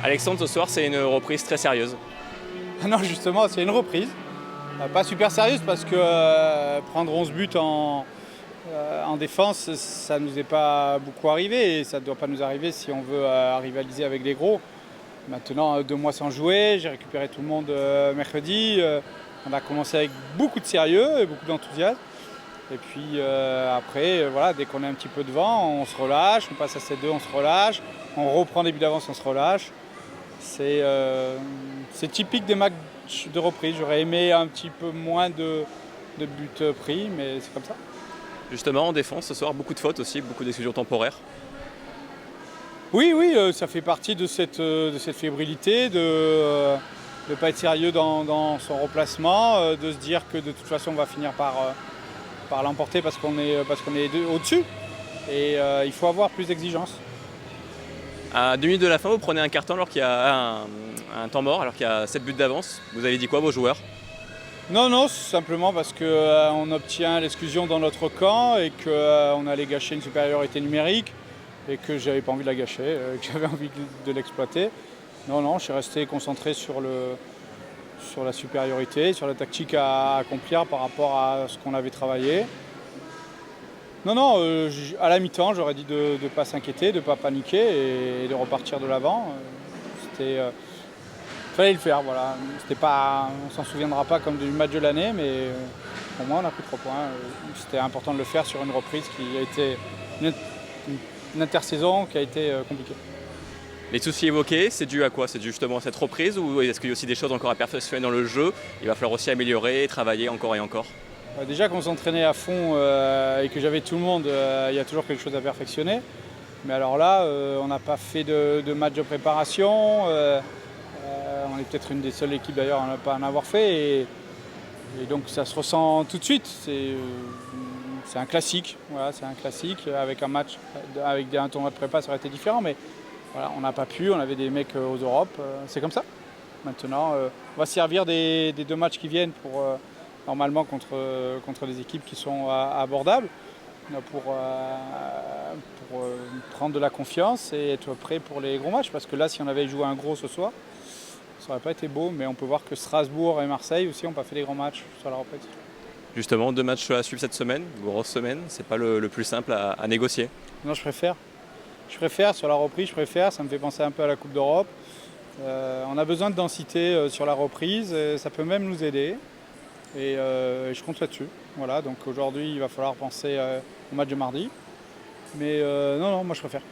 Alexandre, ce soir, c'est une reprise très sérieuse. Non, justement, c'est une reprise. Pas super sérieuse parce que prendre 11 buts en défense, ça ne nous est pas beaucoup arrivé et ça ne doit pas nous arriver si on veut rivaliser avec les gros. Maintenant, 2 mois sans jouer, j'ai récupéré tout le monde mercredi. On a commencé avec beaucoup de sérieux et beaucoup d'enthousiasme. Et puis après, voilà, dès qu'on est un petit peu devant, on se relâche, on passe à 7-2, on se relâche, on reprend des buts d'avance, on se relâche. C'est typique des matchs de reprise. J'aurais aimé un petit peu moins de buts pris, mais c'est comme ça. Justement, en défense, ce soir, beaucoup de fautes aussi, beaucoup d'exclusions temporaires. Oui, ça fait partie de cette fébrilité, de ne pas être sérieux dans son remplacement, de se dire que de toute façon on va finir par l'emporter parce qu'on est au-dessus. Et il faut avoir plus d'exigence. À 2 minutes de la fin, vous prenez un carton alors qu'il y a un temps mort, alors qu'il y a 7 buts d'avance. Vous avez dit quoi, vos joueurs? Non, simplement parce qu'on obtient l'exclusion dans notre camp et qu'on allait gâcher une supériorité numérique et que j'avais pas envie de la gâcher, que j'avais envie de l'exploiter. Non, je suis resté concentré sur la supériorité, sur la tactique à accomplir par rapport à ce qu'on avait travaillé. Non, à la mi-temps, j'aurais dit de ne pas s'inquiéter, de ne pas paniquer et de repartir de l'avant. Fallait le faire, voilà. On s'en souviendra pas comme du match de l'année, mais pour moi, on a pris 3 points. C'était important de le faire sur une reprise qui a été une intersaison qui a été compliquée. Les soucis évoqués, c'est dû à quoi? C'est dû justement à cette reprise ou est-ce qu'il y a aussi des choses encore à perfectionner dans le jeu? Il va falloir aussi améliorer, travailler encore et encore. Déjà qu'on s'entraînait à fond et que j'avais tout le monde, il y a toujours quelque chose à perfectionner. Mais alors là, on n'a pas fait de match de préparation. On est peut-être une des seules équipes d'ailleurs à ne pas en avoir fait. Et donc ça se ressent tout de suite. C'est un classique. Voilà, c'est un classique. Avec un match, avec un tournoi de prépa, ça aurait été différent. Mais voilà, on n'a pas pu. On avait des mecs aux Europes. C'est comme ça. Maintenant, on va se servir des 2 matchs qui viennent pour normalement contre des équipes qui sont abordables pour prendre de la confiance et être prêt pour les gros matchs. Parce que là, si on avait joué un gros ce soir, ça n'aurait pas été beau, mais on peut voir que Strasbourg et Marseille aussi n'ont pas fait des grands matchs sur la reprise. Justement, 2 matchs à suivre cette semaine, grosse semaine, c'est pas le plus simple à négocier. Non, je préfère. Sur la reprise, ça me fait penser un peu à la Coupe d'Europe. On a besoin de densité sur la reprise, ça peut même nous aider. Et je compte là-dessus. Voilà, donc aujourd'hui, il va falloir penser au match de mardi. Mais non, moi je préfère.